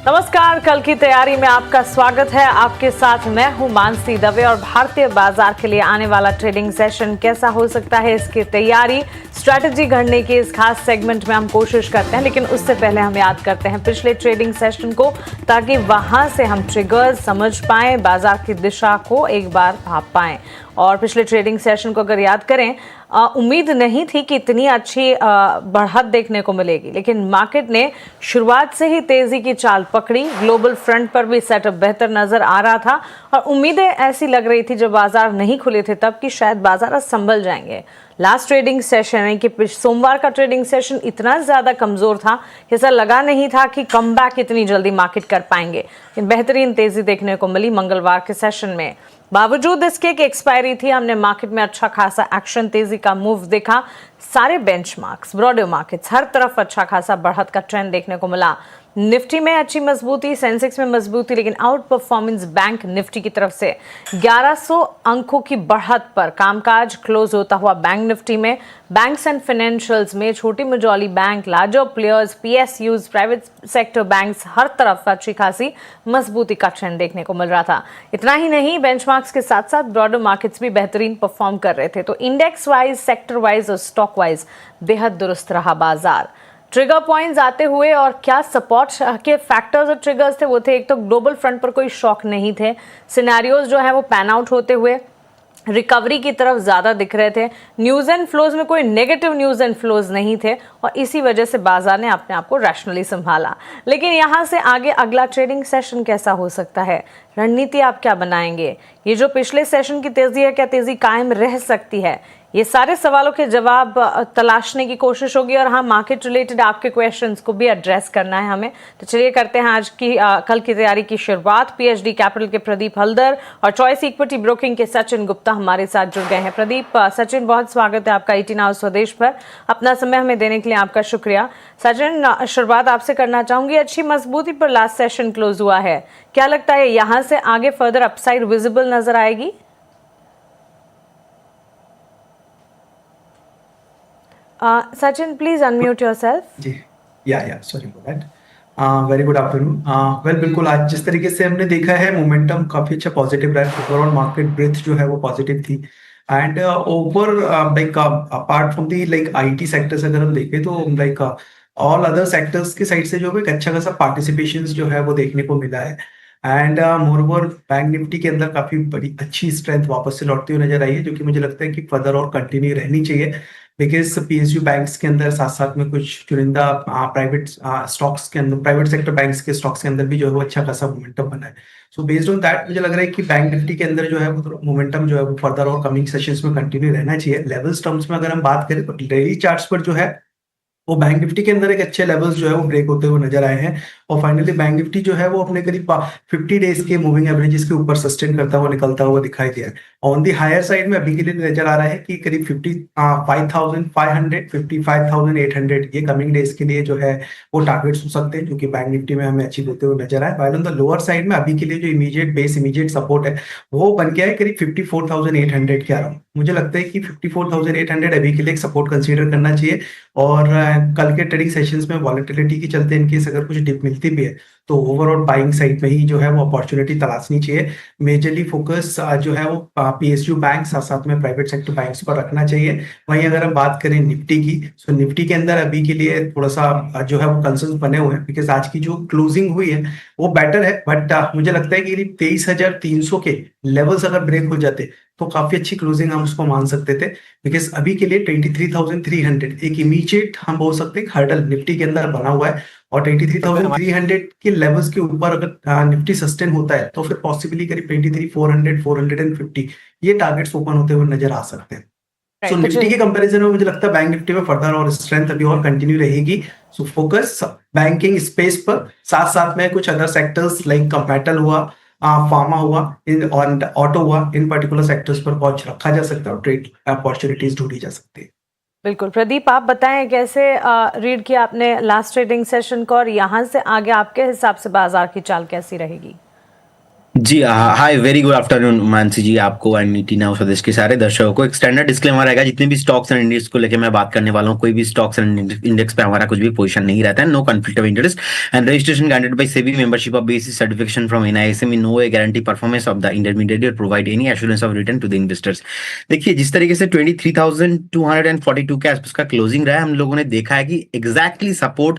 नमस्कार, कल की तैयारी में आपका स्वागत है। आपके साथ मैं हूं मानसी दवे और भारतीय बाजार के लिए आने वाला ट्रेडिंग सेशन कैसा हो सकता है, इसकी तैयारी स्ट्रैटेजी घड़ने के इस खास सेगमेंट में हम कोशिश करते हैं। लेकिन उससे पहले हम याद करते हैं पिछले ट्रेडिंग सेशन को, ताकि वहां से हम ट्रिगर्स समझ पाएं, बाजार की दिशा को एक बार भाप पाएं। और पिछले ट्रेडिंग सेशन को अगर याद करें, उम्मीद नहीं थी कि इतनी अच्छी बढ़त देखने को मिलेगी, लेकिन मार्केट ने शुरुआत से ही तेजी की चाल पकड़ी। ग्लोबल फ्रंट पर भी सेटअप बेहतर नजर आ रहा था और उम्मीदें ऐसी लग रही थी जब बाजार नहीं खुले थे तब कि शायद बाजार संभल जाएंगे। लास्ट ट्रेडिंग सेशन यानी कि सोमवार का ट्रेडिंग सेशन इतना ज्यादा कमजोर था कि ऐसा लगा नहीं था कि कमबैक इतनी जल्दी मार्केट कर पाएंगे, लेकिन बेहतरीन तेजी देखने को मिली मंगलवार के सेशन में। बावजूद इसके कि एक्सपायरी थी, हमने मार्केट में अच्छा खासा एक्शन, तेजी का मूव देखा। सारे बेंचमार्क्स, ब्रॉडर मार्केट्स, हर तरफ अच्छा खासा बढ़त का ट्रेंड देखने को मिला। निफ्टी में अच्छी मजबूती, सेंसेक्स में मजबूती, लेकिन आउट परफॉर्मेंस बैंक निफ्टी की तरफ से 1100 अंकों की बढ़त पर कामकाज क्लोज होता हुआ बैंक निफ्टी में। बैंक्स एंड फाइनेंशियल्स में छोटी मझौली bank, larger players, PSUs, private sector banks, हर तरफ अच्छी खासी मजबूती का ट्रेंड देखने को मिल रहा था। इतना ही नहीं, बेंचमार्क्स के साथ साथ ब्रॉडर मार्केट्स भी बेहतरीन परफॉर्म कर रहे थे। तो इंडेक्स वाइज, सेक्टर वाइज और स्टॉक वाइज बेहद दुरुस्त रहा बाजार। ट्रिगर पॉइंट्स आते हुए और क्या सपोर्ट के फैक्टर्स और ट्रिगर्स थे वो थे, एक तो ग्लोबल फ्रंट पर कोई शॉक नहीं थे, सिनेरियोज जो है वो पैन आउट होते हुए रिकवरी की तरफ ज्यादा दिख रहे थे। न्यूज एंड फ्लोज में कोई नेगेटिव न्यूज एंड फ्लोज नहीं थे और इसी वजह से बाजार ने अपने आप को रैशनली संभाला। लेकिन यहां से आगे अगला ट्रेडिंग सेशन कैसा हो सकता है, रणनीति आप क्या बनाएंगे, ये जो पिछले सेशन की तेजी है क्या तेजी कायम रह सकती है, ये सारे सवालों के जवाब तलाशने की कोशिश होगी। और हाँ, मार्केट रिलेटेड आपके क्वेश्चंस को भी एड्रेस करना है हमें। तो चलिए करते हैं आज की कल की तैयारी की शुरुआत। पीएचडी कैपिटल के प्रदीप हल्दर और चॉइस इक्विटी ब्रोकिंग के सचिन गुप्ता हमारे साथ जुड़ गए हैं। प्रदीप, सचिन, बहुत स्वागत है आपका 18 आवर्स स्वदेश पर। अपना समय हमें देने के लिए आपका शुक्रिया। सचिन, शुरुआत आपसे करना चाहूंगी। अच्छी मजबूती पर लास्ट सेशन क्लोज हुआ है, क्या लगता है यहाँ से आगे फर्दर अपसाइड विजिबल नजर आएगी? Sachin, please unmute yourself. जी, sorry for that. Very good afternoon. Well, बिल्कुल आज जिस तरीके से हमने देखा है, मोमेंटम काफी अच्छा पॉजिटिव रहा है। ओवरऑल मार्केट ब्रेथ जो है वो पॉजिटिव थी and over like apart from the like IT sectors अगर हम देखें तो लाइक ऑल अदर सेक्टर्स की साइड से जो है एक अच्छा खासा पार्टिसिपेशन जो है वो देखने को मिला है। एंड मोरओवर बैंक निफ्टी के अंदर काफी बड़ी अच्छी स्ट्रेंथ वापस से लौटती हुई नजर आई है, जो कि मुझे लगता है कि फर्दर और कंटिन्यू रहनी चाहिए। बिकॉज पीएसयू बैंक्स के अंदर साथ साथ में कुछ चुनिंदा प्राइवेट स्टॉक्स के अंदर, प्राइवेट सेक्टर बैंक्स के स्टॉक्स के अंदर भी जो है वो अच्छा खासा मोमेंटम बना है। सो बेस्ड ऑन दैट मुझे लग रहा है कि बैंक निफ्टी के अंदर जो है वो मोमेंटम जो है वो फर्दर और कमिंग सेशंस में कंटिन्यू रहना चाहिए। लेवल्स टर्म्स में अगर हम बात करें तो डेली चार्ट्स पर जो है वो बैंक निफ्टी के अंदर एक अच्छे लेवल्स जो है वो ब्रेक होते हुए नजर आए हैं और फाइनली बैंक निफ्टी जो है वो अपने करीब 50 डेज के मूविंग एवरेजेस के ऊपर सस्टेन करता हुआ निकलता हुआ दिखाई दिया है। ऑन दी हायर साइड में अभी के लिए नजर आ रहा है कि करीब 55,500 55,800 ये कमिंग डेज के लिए जो है वो टारगेट्स हो सकते हैं, जो कि बैंक निफ्टी में हमें अचीव होते हुए नजर आए। While on the lower side में अभी के लिए जो इमीडिएट सपोर्ट है वो बन गया है करीब 54,800 के अराउंड। मुझे लगता है कि 54,800 अभी के लिए एक सपोर्ट कंसीडर करना चाहिए और कल के ट्रेडिंग सेशंस में वॉलेटिलिटी के चलते इनकेस अगर कुछ डिप मिलती भी है तो ओवरऑल बाइंग साइड में ही जो है वो अपॉर्चुनिटी तलाशनी चाहिए। मेजरली फोकस जो है वो पीएसयू बैंक साथ साथ में प्राइवेट सेक्टर बैंक्स पर रखना चाहिए। वहीं अगर हम बात करें निफ्टी की, तो निफ्टी के अंदर अभी के लिए थोड़ा सा जो है वो कंसर्न बने हुए हैं, बिकॉज आज की जो क्लोजिंग हुई है वो बेटर है, बट मुझे लगता है कि 23,300 के लेवल्स अगर ब्रेक हो जाते तो काफी अच्छी क्लोजिंग हम उसको मान सकते थे। बिकॉज अभी के लिए 23,300 एक इमीडिएट हम बोल सकते हैं हर्डल निफ्टी के अंदर बना हुआ है और 23,300 के लेवल्स के ऊपर अगर निफ्टी सस्टेन होता है तो फिर पॉसिबली करीब 23,400 450 ये टारगेट्स ओपन होते हुए नजर आ सकते हैं। सो निफ्टी के कंपैरिजन में मुझे लगता है बैंक निफ्टी में फर्दर और स्ट्रेंथ अभी और कंटिन्यू रहेगी। सो फोकस बैंकिंग स्पेस पर, साथ साथ में कुछ अदर सेक्टर्स लाइक मेटल हुआ, फार्मा हुआ और ऑटो हुआ, इन पर्टिकुलर सेक्टर्स पर वॉच रखा जा सकता है और ट्रेड अपॉर्चुनिटीज ढूंढी जा सकती है। बिल्कुल। प्रदीप, आप बताएं कैसे रीड किया आपने लास्ट ट्रेडिंग सेशन को और यहाँ से आगे आपके हिसाब से बाजार की चाल कैसी रहेगी? जी हाय, वेरी गुड आफ्टरनून मानसी जी, आपको एंड टीना और स्वदेश के सारे दर्शकों को। एक स्टैंडर्ड डिस्क्लेमर रहेगा, जितने भी स्टॉक्स एंड इंडेक्स को लेकर मैं बात करने वाला हूँ, कोई भी स्टॉक्स एंड इंडेक्स पे हमारा कुछ भी पोजीशन नहीं रहता है। No conflict of interest and registration guaranteed by SEBI, membership of basis certification from NISM in no way guarantee performance of the intermediate और provide any assurance of return to the investors. देखिए, जिस तरीके से 23,242 के आसपास का क्लोजिंग रहा है, हम लोगों ने देखा है कि एग्जैक्टली सपोर्ट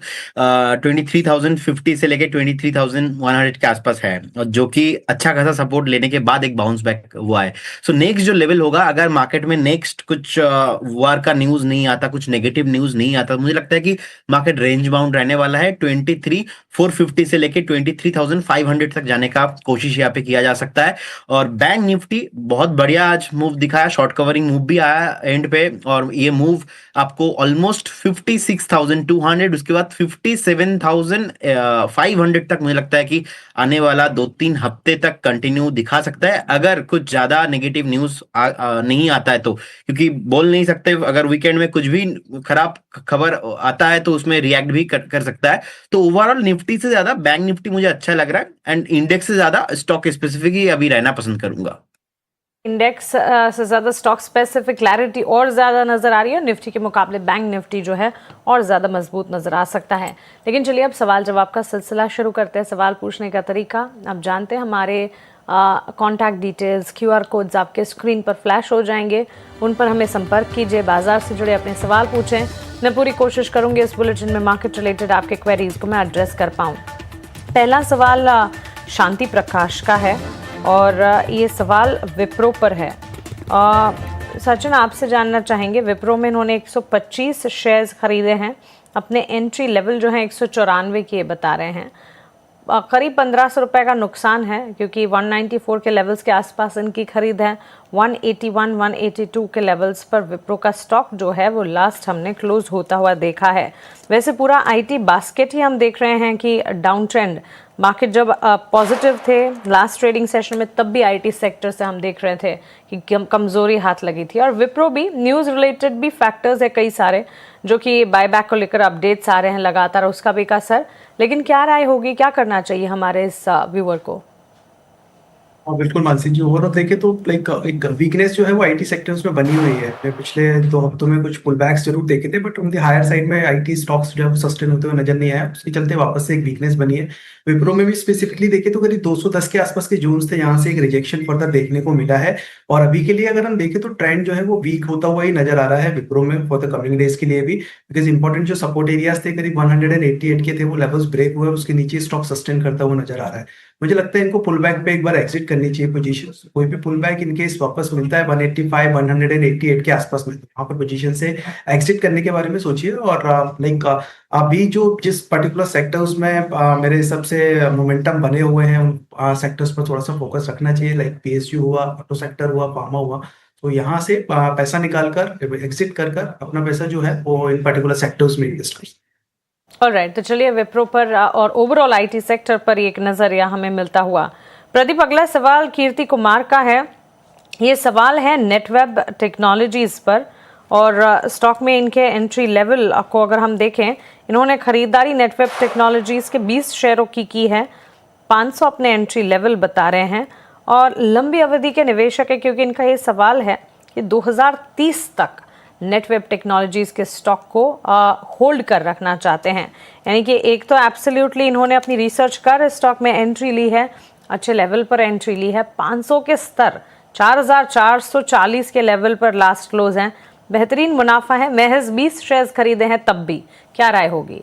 23,050 से लेके 23,100 के आसपास है, और जो कि अच्छा खासा सपोर्ट लेने के बाद एक बाउंस बैक हुआ है। सो नेक्स्ट जो लेवल होगा, अगर मार्केट में नेक्स्ट कुछ वार का न्यूज नहीं आता, कुछ नेगेटिव न्यूज नहीं आता, मुझे लगता है कि मार्केट रेंज बाउंड रहने वाला है। 23,450 से लेके 23,500 तक जाने का कोशिश यहाँ पे किया जा सकता है। और बैंक निफ्टी बहुत बढ़िया आज मूव दिखाया, शॉर्ट कवरिंग मूव भी आया एंड पे, और ये मूव आपको ऑलमोस्ट 56,200, उसके बाद 57,500 तक मुझे लगता है कि आने वाला 2-3 हफ्ते तक कंटिन्यू दिखा सकता है, अगर कुछ ज्यादा नेगेटिव न्यूज नहीं आता है तो। क्योंकि बोल नहीं सकते, अगर वीकेंड में कुछ भी खराब खबर आता है तो उसमें रिएक्ट भी कर सकता है। तो ओवरऑल निफ्टी से ज्यादा बैंक निफ्टी मुझे अच्छा लग रहा है, एंड इंडेक्स से ज्यादा स्टॉक स्पेसिफिक ही अभी रहना पसंद करूंगा। इंडेक्स से ज़्यादा स्टॉक स्पेसिफिक क्लैरिटी और ज़्यादा नज़र आ रही है, निफ्टी के मुकाबले बैंक निफ्टी जो है और ज़्यादा मजबूत नज़र आ सकता है। लेकिन चलिए अब सवाल जवाब का सिलसिला शुरू करते हैं। सवाल पूछने का तरीका आप जानते हैं, हमारे कॉन्टैक्ट डिटेल्स, QR कोड्स आपके स्क्रीन पर फ्लैश हो जाएंगे, उन पर हमें संपर्क कीजिए, बाजार से जुड़े अपने सवाल पूछें। मैं पूरी कोशिश करूँगी इस बुलेटिन में मार्केट रिलेटेड आपके क्वेरीज को मैं एड्रेस कर पाऊँ। पहला सवाल शांति प्रकाश का है और ये सवाल विप्रो पर है। सचिन, आपसे जानना चाहेंगे, विप्रो में इन्होंने 125 शेयर्स खरीदे हैं, अपने एंट्री लेवल जो है 194 के बता रहे हैं। करीब 1500 रुपये का नुकसान है, क्योंकि 194 के लेवल्स के आसपास इनकी खरीद है। 181 182 के लेवल्स पर विप्रो का स्टॉक जो है वो लास्ट हमने क्लोज होता हुआ देखा है। वैसे पूरा IT बास्केट ही हम देख रहे हैं कि डाउन ट्रेंड, मार्केट जब पॉजिटिव थे लास्ट ट्रेडिंग सेशन में, तब भी IT सेक्टर से हम देख रहे थे कि कमजोरी हाथ लगी थी। और विप्रो भी न्यूज़ रिलेटेड भी फैक्टर्स है कई सारे, जो कि बायबैक को लेकर अपडेट्स आ रहे हैं लगातार, उसका भी एक असर। लेकिन क्या राय होगी, क्या करना चाहिए हमारे इस व्यूअर को? हाँ बिल्कुल मानसी जी, ओवरऑल देखे तो लाइक एक वीकनेस जो है वो IT सेक्टर्स में बनी हुई है। मैं पिछले 2 हफ्तों में कुछ पुल बैक्स जरूर देखे थे, बट उनके हायर साइड में IT स्टॉक्स जो है वो सस्टेन होते हुए नजर नहीं आया, उसके चलते वापस से एक वीकनेस बनी है। विप्रो में भी स्पेसिफिकली देखे तो करीब 210 के आसपास के जोन्स थे, यहाँ से एक रिजेक्शन फर्दर देखने को मिला है। और अभी के लिए अगर हम देखें तो ट्रेंड जो है वो वीक होता हुआ ही नजर आ रहा है विप्रो में फॉर द कमिंग डेज के लिए भी, बिकॉज इंपॉर्टेंट जो सपोर्ट एरियाज थे करीब 188 के थे, वो लेवल्स ब्रेक हुए, उसके नीचे स्टॉक सस्टेन करता हुआ नजर आ रहा है। मुझे लगता है इनको पुल बैक पे एक बार एग्जिट करनी चाहिए पोजीशन। कोई भी पुल बैक इनकेस वापस मिलता है 185 188 के आसपास में, वहां पर पोजीशन से एग्जिट करने के बारे में सोचिए। और लाइक अभी जो जिस पर्टिकुलर सेक्टर्स में मेरे हिसाब से मोमेंटम बने हुए हैं, उन सेक्टर्स पर थोड़ा सा फोकस रखना चाहिए, लाइक PSU हुआ, ऑटो सेक्टर हुआ, फार्मा हुआ। तो यहाँ से पैसा निकाल कर एग्जिट कर कर अपना पैसा जो है वो इन पर्टिकुलर सेक्टर्स में इन्वेस्ट कर। ऑलराइट, तो चलिए विप्रो पर और ओवरऑल IT सेक्टर पर एक नजरिया हमें मिलता हुआ। प्रदीप, अगला सवाल कीर्ति कुमार का है। ये सवाल है नेटवेब टेक्नोलॉजीज पर, और स्टॉक में इनके एंट्री लेवल को अगर हम देखें, इन्होंने खरीदारी नेटवेब टेक्नोलॉजीज के 20 शेयरों की है। 500 अपने एंट्री लेवल बता रहे हैं, और लंबी अवधि के निवेशक है, क्योंकि इनका ये सवाल है कि 2030 तक नेटवेब टेक्नोलॉजीज के स्टॉक को होल्ड कर रखना चाहते हैं। यानी कि एक तो एब्सोल्युटली इन्होंने अपनी रिसर्च कर स्टॉक में एंट्री ली है, अच्छे लेवल पर एंट्री ली है। 500 के स्तर 4,440 के लेवल पर लास्ट क्लोज हैं, बेहतरीन मुनाफा है, महज 20 शेयर्स खरीदे हैं तब भी। क्या राय होगी?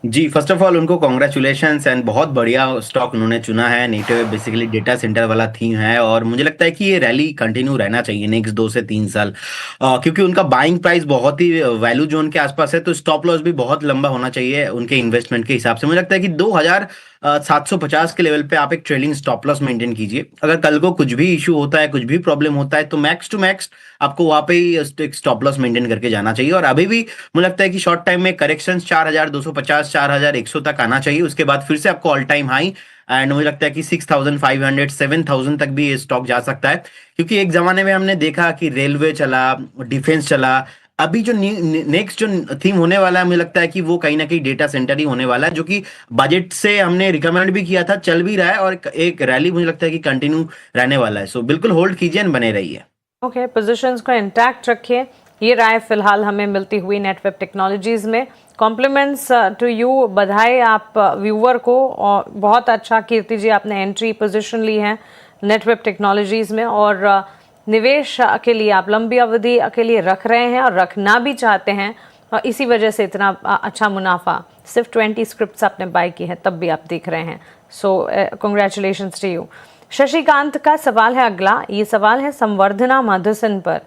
जी, फर्स्ट ऑफ ऑल उनको कॉन्ग्रेचुलेशंस, एंड बहुत बढ़िया स्टॉक उन्होंने चुना है। नेटिव बेसिकली डेटा सेंटर वाला थीम है, और मुझे लगता है कि ये रैली कंटिन्यू रहना चाहिए नेक्स्ट 2 से 3 साल, क्योंकि उनका बाइंग प्राइस बहुत ही वैल्यू जोन के आसपास है, तो स्टॉप लॉस भी बहुत लंबा होना चाहिए उनके इन्वेस्टमेंट के हिसाब से। मुझे लगता है कि 2,750 के लेवल पे आप एक ट्रेलिंग स्टॉप लॉस मेंटेन कीजिए। अगर कल को कुछ भी इशू होता है, कुछ भी प्रॉब्लम होता है, तो मैक्स टू मैक्स आपको वहां पे ही एक स्टॉप लॉस मेंटेन करके जाना चाहिए। और अभी भी मुझे लगता है कि शॉर्ट टाइम में करेक्शन 4,250 4,100 तक आना चाहिए, उसके बाद फिर से आपको ऑल टाइम हाई, एंड मुझे लगता है कि 6,500 7,000 तक भी ये स्टॉक जा सकता है। क्योंकि एक जमाने में हमने देखा कि रेलवे चला, डिफेंस चला, अभी जो नेक्स्ट जो थीम होने वाला है, मुझे लगता है कि वो कहीं ना कहीं डेटा सेंटर ही होने वाला है, जो कि बजट से हमने रिकमेंड भी किया था, चल भी रहा है, और एक रैली मुझे लगता है कि कंटिन्यू रहने वाला है। सो बिल्कुल होल्ड कीजिए और बने रहिए। ओके, पोजीशंस को इंटैक्ट रखिए, ये राय फिलहाल हमें मिलती हुई नेटवेब टेक्नोलॉजीज में। कॉम्प्लीमेंट्स टू यू, बधाई आप व्यूअर को, और बहुत अच्छा कीर्ति जी आपने एंट्री पोजीशन ली है नेटवेब टेक्नोलॉजीज में, और निवेश के लिए आप लंबी अवधि के लिए रख रहे हैं और रखना भी चाहते हैं, और इसी वजह से इतना अच्छा मुनाफा, सिर्फ 20 स्क्रिप्ट्स आपने बाय की है तब भी आप देख रहे हैं। So congratulations to you. Shashikant का सवाल है अगला, ये सवाल है संवर्धना मधुसन पर।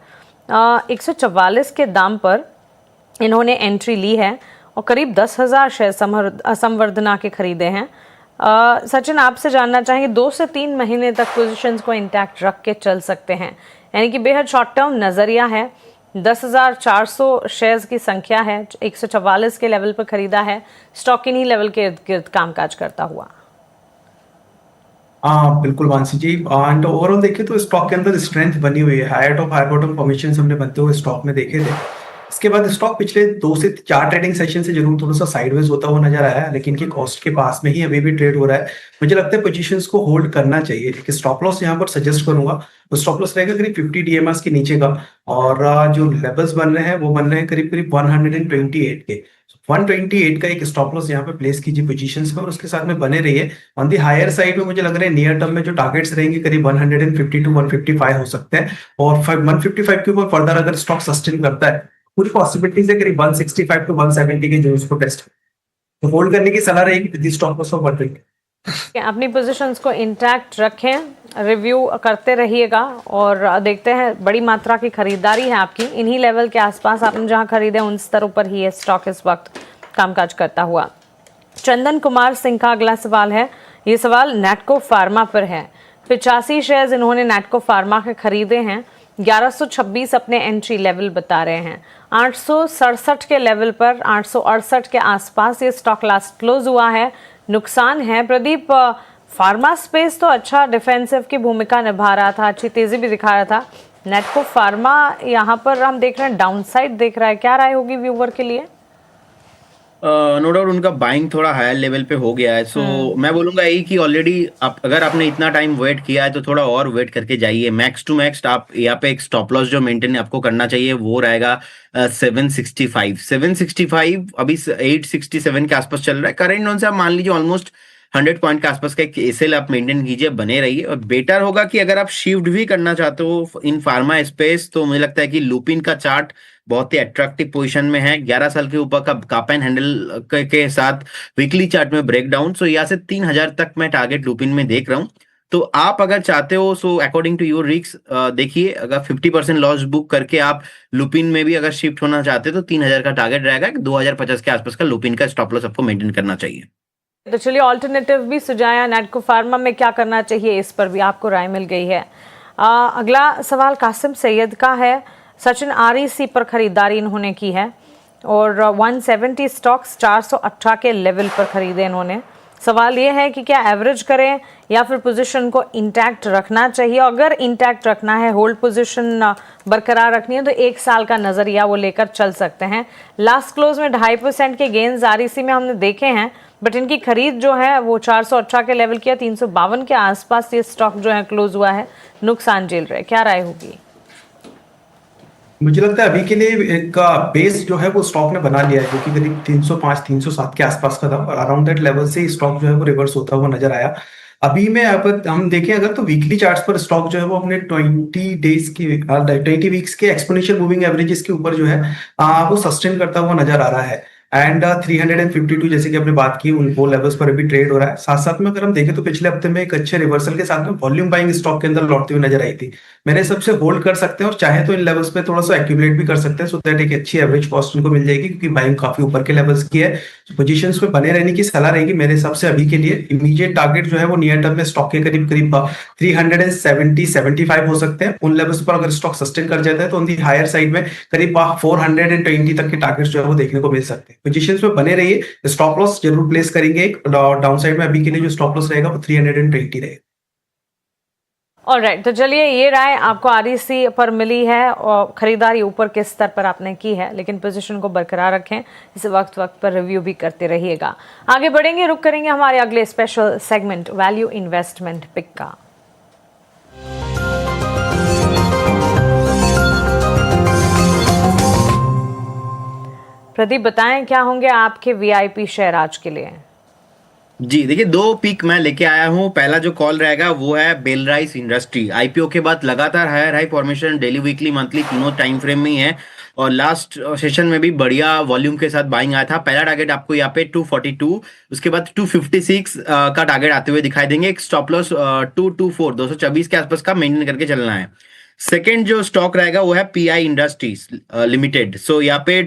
144 के दाम पर इन्होंने एंट्री ली है और करीब 10,000 शेयर संवर्धना के खरीदे हैं। सचिन, आपसे जानना चाहेंगे 2 से 3 महीने तक पोजीशंस को इंटैक्ट रख के चल सकते हैं, यानी कि बेहद शॉर्ट टर्म नज़रिया है। 10,400 शेयर्स की संख्या है, 144 के लेवल पर खरीदा है, स्टॉक इन्हीं लेवल के इर्द गिर्द कामकाज करता हुआ। हाँ बिल्कुल मानसी जी, एंड ओवरऑल देखिए तो स्टॉक के अंदर स्ट्रेंथ बनी हुई है। Higher top higher bottom formation हमने बनते हुए स्टॉक में देखे थे। इसके बाद स्टॉक पिछले 2 से 4 ट्रेडिंग सेशन से जरूर थोड़ा सा साइडवेज होता हुआ नजर आया है, लेकिन कि कॉस्ट के पास में ही अभी भी ट्रेड हो रहा है। मुझे लगता है पोजीशंस को होल्ड करना चाहिए। एक स्टॉप लॉस यहाँ पर सजेस्ट करूंगा, वो स्टॉप लॉस रहेगा करीब 50 डीएमआर के नीचे का, और जो लेवल्स बन रहे हैं वो बन रहे हैं करीब करीब 128 के। 128 का एक स्टॉप लॉस यहाँ पे प्लेस कीजिए पोजीशंस में, और उसके साथ में बने रहिए। ऑन दी हायर साइड में मुझे लग रहा है नियर टर्म में जो टारगेट्स रहेंगे करीब 150 टू 155 हो सकते हैं, और 155 के ऊपर फर्दर अगर स्टॉक सस्टेन करता है, पूरी पॉसिबिलिटीज है करीब 165 टू 170 के जो उसको टेस्ट तो होल्ड करने की सलाह रहेगी विद स्टॉप लॉस ऑफ 120। अपनी पोजीशंस को इंटैक्ट रखें, रिव्यू करते रहिएगा, और देखते हैं बड़ी मात्रा की खरीदारी है आपकी इन्हीं लेवल के आसपास। आपने जहां खरीदे उन स्तरों पर ही ये स्टॉक इस वक्त कामकाज करता हुआ। चंदन कुमार सिंह का अगला सवाल है, ये सवाल नैटको फार्मा पर है। 85 शेयर्स इन्होंने नैटको फार्मा के खरीदे हैं, 1126 अपने एंट्री लेवल बता रहे हैं। 867 के लेवल पर, 868 के आसपास ये स्टॉक लास्ट क्लोज हुआ है, नुकसान है। प्रदीप, फार्मा स्पेस तो अच्छा डिफेंसिव की भूमिका निभा रहा था, अच्छी तेजी भी दिखा रहा था। नेटको फार्मा यहाँ पर हम देख रहे हैं डाउनसाइड देख रहा है, क्या राय होगी व्यूअर के लिए? नो डाउट उनका बाइंग थोड़ा हायर लेवल पे हो गया है। सो मैं बोलूंगा यही कि ऑलरेडी अगर आपने इतना टाइम वेट किया है तो थोड़ा और वेट करके जाइए। मैक्स टू मैक्स आप यहाँ पे एक स्टॉप लॉस जो मेंटेन आपको करना चाहिए वो रहेगा 765 अभी 867 के आसपास चल रहा है करंट जोन से। आप मान लीजिए ऑलमोस्ट 100 पॉइंट के आसपास का एक एसएल आप मेंटेन कीजिए, बने रहिए। और बेटर होगा कि अगर आप शिफ्ट भी करना चाहते हो इन फार्मा स्पेस, तो मुझे लगता है कि लुपिन का चार्ट बहुत ही अट्रैक्टिव पोजीशन में है। 11 साल के ऊपर का काप एंड हैंडल के साथ वीकली चार्ट में ब्रेकडाउन। सो यहाँ से 3000 तक मैं टारगेट लुपिन में देख रहा हूँ। तो आप अगर चाहते हो, so according to your risk देखिए, अगर 50% लॉस बुक करके आप लुपिन में भी अगर शिफ्ट होना चाहते हो तो 3000 का टारगेट रहेगा। 2050 के आसपास का लुपिन का स्टॉप लॉस आपको मेंटेन करना चाहिए। तो चलिए ऑल्टरनेटिव भी सुझाया, नैटको फार्मा में क्या करना चाहिए इस पर भी आपको राय मिल गई है। अगला सवाल कासिम सैयद का है। सचिन, आरईसी पर खरीदारी इन्होंने की है और 170 स्टॉक्स 418 के लेवल पर खरीदे इन्होंने। सवाल ये है कि क्या एवरेज करें या फिर पोजीशन को इंटैक्ट रखना चाहिए। अगर इंटैक्ट रखना है, होल्ड पोजीशन बरकरार रखनी है, तो 1 साल का नज़रिया वो लेकर चल सकते हैं। लास्ट क्लोज में 2.5% के गेंस आरईसी में हमने देखे हैं, बट इनकी खरीद जो है वो 418 के लेवल की है। 352 के आसपास ये स्टॉक जो है क्लोज हुआ है, नुकसान झेल रहे। क्या राय होगी? मुझे लगता है अभी के लिए एक बेस जो है वो स्टॉक ने बना लिया है, जो कि करीब 305 307 के आसपास का था, और अराउंड दैट लेवल से स्टॉक जो है वो रिवर्स होता हुआ नजर आया। अभी में अगर हम देखें अगर, तो वीकली चार्ट्स पर स्टॉक जो है वो अपने 20 वीक्स के एक्सपोनेंशियल मूविंग एवरेजेस के ऊपर जो है वो सस्टेन करता हुआ नजर आ रहा है। एंड 352 जैसे कि आपने बात की, उन वो लेवल्स पर अभी ट्रेड हो रहा है। साथ साथ में अगर हम देखें तो पिछले हफ्ते में एक अच्छे रिवर्सल के साथ में वॉल्यूम बाइंग स्टॉक के अंदर लौटती हुई नजर आई थी। मेरे हिसाब से होल्ड कर सकते हैं, और चाहे तो इन लेवल्स पे थोड़ा सा एक्यूमुलेट भी कर सकते हैं, सो दैट एक अच्छी एवरेज कॉस्ट उनको मिल जाएगी, क्योंकि बाइंग काफी ऊपर के लेवल्स की है। पोजीशंस में बने रहने की सलाह रहेगी मेरे हिसाब से अभी के लिए। इमीडिएट टारगेट जो है वो नियर टर्म में स्टॉक के करीब 370-75 हो सकते हैं। उन लेवल्स पर अगर स्टॉक सस्टेन कर जाता है तो ऑन दी हायर साइड में करीब 420 तक के टारगेट्स जो है वो देखने को मिल सकते हैं। पोजीशंस में बने रहिए, स्टॉप लॉस जरूर प्लेस करेंगे। एक डाउन साइड में अभी के लिए जो स्टॉप लॉस रहेगा वो 320 रहेगा। ऑलराइट, तो चलिए ये राय आपको आरईसी पर मिली है और खरीदारी ऊपर के स्तर पर आपने की है, लेकिन पोजीशन को बरकरार रखें, इसे वक्त वक्त पर रिव्यू भी करते रहिएगा। आगे बढ़ेंगे, रुक करेंगे हमारे अगले special segment value investment pick का। प्रदीप बताएं क्या होंगे आपके वीआईपी शेयर आज के लिए? जी देखिए, दो पिक मैं लेके आया हूँ। पहला जो कॉल रहेगा वो है बेलराइस इंडस्ट्री। आईपीओ के बाद लगातार higher high formation daily, weekly, monthly तीनों टाइम फ्रेम में ही है और लास्ट सेशन में भी बढ़िया वॉल्यूम के साथ बाइंग आया था। पहला टारगेट आपको यहाँ पे 242, उसके बाद 256 का टारगेट आते हुए दिखाई देंगे। एक स्टॉप लॉस 224 224 के आसपास का मेंटेन करके चलना है। सेकेंड जो स्टॉक रहेगा वो है पीआई इंडस्ट्रीज लिमिटेड। सो यहाँ पे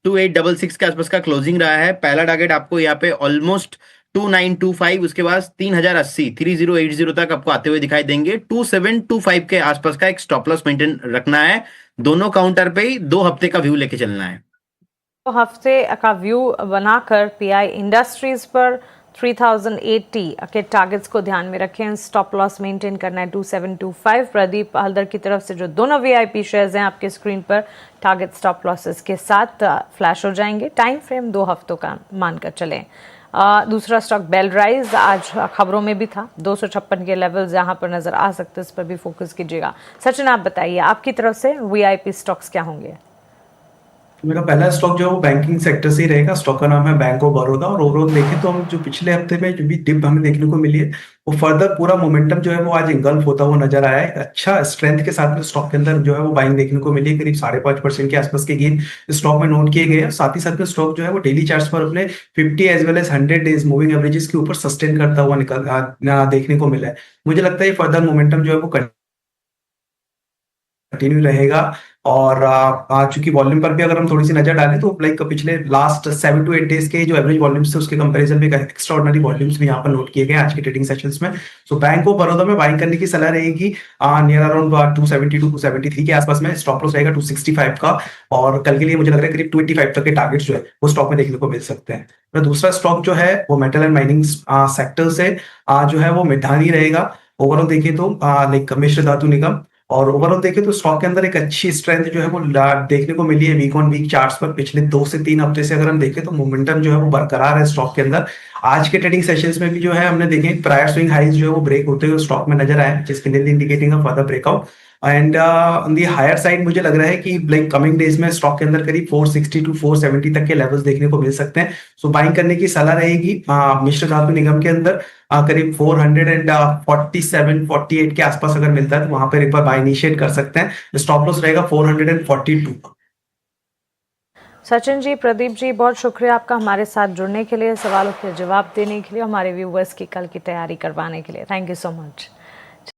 2866 के आसपास का क्लोजिंग रहा है। पहला टारगेट आपको यहाँ पे ऑलमोस्ट 2925, उसके बाद 3080 तक आपको आते हुए दिखाई देंगे। 2725 के आसपास का एक स्टॉप लॉस मेंटेन रखना है। दोनों काउंटर पे ही 2 हफ्ते का व्यू लेके चलना है। तो हफ्ते का व्यू बनाकर पीआई इंडस्ट्रीज पर 3080 के टारगेट्स को ध्यान में रखें। स्टॉप लॉस मेंटेन करना है 2725। प्रदीप हल्दर की तरफ से जो दोनों वीआईपी शेयर्स हैं आपके स्क्रीन पर टारगेट स्टॉप लॉसेस के साथ फ्लैश हो जाएंगे। टाइम फ्रेम 2 हफ्तों का मानकर चलें। दूसरा स्टॉक बेलराइज आज खबरों में भी था। 256 के लेवल्स यहाँ पर नजर आ सकते हैं, इस पर भी फोकस कीजिएगा। सचिन आप बताइए आपकी तरफ से वीआईपी स्टॉक्स क्या होंगे? मेरा पहला स्टॉक जो है वो बैंकिंग सेक्टर से ही रहेगा। स्टॉक का नाम है बैंक ऑफ बड़ौदा। और ओवरऑल देखें तो हम जो पिछले हफ्ते में जो भी डिप हमें देखने को मिली है वो फर्दर पूरा मोमेंटम जो है वो आज इंगल्फ होता हुआ नजर आया है। अच्छा स्ट्रेंथ के साथ में स्टॉक के अंदर जो है वो बाइंग देखने को मिली है। करीब 5.5% के आसपास के गेन स्टॉक में नोट किए गए हैं। साथ ही साथ में स्टॉक जो है वो डेली चार्ट्स पर अपने 50 as well as 100 days moving averages के ऊपर सस्टेन करता हुआ देखने को मिला है। मुझे लगता है फर्दर मोमेंटम जो है वो कंटिन्यू रहेगा। और चूंकि वॉल्यूम पर भी अगर हम थोड़ी सी नजर डालें तो लाइक पिछले लास्ट 7 to 8 डेज के जो एवरेज वॉल्यूम्स थे उसके कंपैरिजन में एक्स्ट्राऑर्डिनरी वॉल्यूम्स भी यहाँ पर नोट किए गए आज के ट्रेडिंग सेशंस में। सो बैंक ऑफ बड़ौदा में बाइंग करने की सलाह रहेगी नियर अराउंड 272 273 के आसपास में। स्टॉप लॉस रहेगा 265 का। और कल के लिए मुझे लग रहा है करीब 25 तक के टारगेट्स जो है वो स्टॉक में देखने को मिल सकते हैं। तो दूसरा स्टॉक जो है वो मेटल एंड माइनिंग सेक्टर से जो है वो मिधानी रहेगा। ओवरऑल देखिए तो लाइक मिश्र धातु निगम। और ओवरऑल देखें तो स्टॉक के अंदर एक अच्छी स्ट्रेंथ जो है वो देखने को मिली है वीक ऑन वीक चार्ट्स पर। पिछले 2 से 3 हफ्ते से अगर हम देखें तो मोमेंटम जो है वो बरकरार है स्टॉक के अंदर। आज के ट्रेडिंग सेशंस में भी जो है हमने देखे प्रायर स्विंग हाइज जो है वो ब्रेक होते हुए स्टॉक में नजर आए, जिस clearly indicating a further breakout. And on the higher side मुझे लग रहा है कि लाइक कमिंग डेज में स्टॉक के अंदर करीब 460 to 470 तक के लेवल्स देखने को मिल सकते हैं। सो बाइंग करने की सलाह रहेगी मिश्र धातु निगम के अंदर। करीब 447-48 के आसपास अगर मिलता है तो वहां पर एक बार बाय इनिशिएट कर सकते हैं। स्टॉप लॉस रहेगा 442। सचिन जी, प्रदीप जी, बहुत शुक्रिया आपका हमारे साथ जुड़ने के लिए, सवालों के जवाब देने के लिए, हमारे व्यूवर्स की कल की तैयारी करवाने के लिए। Thank you so much.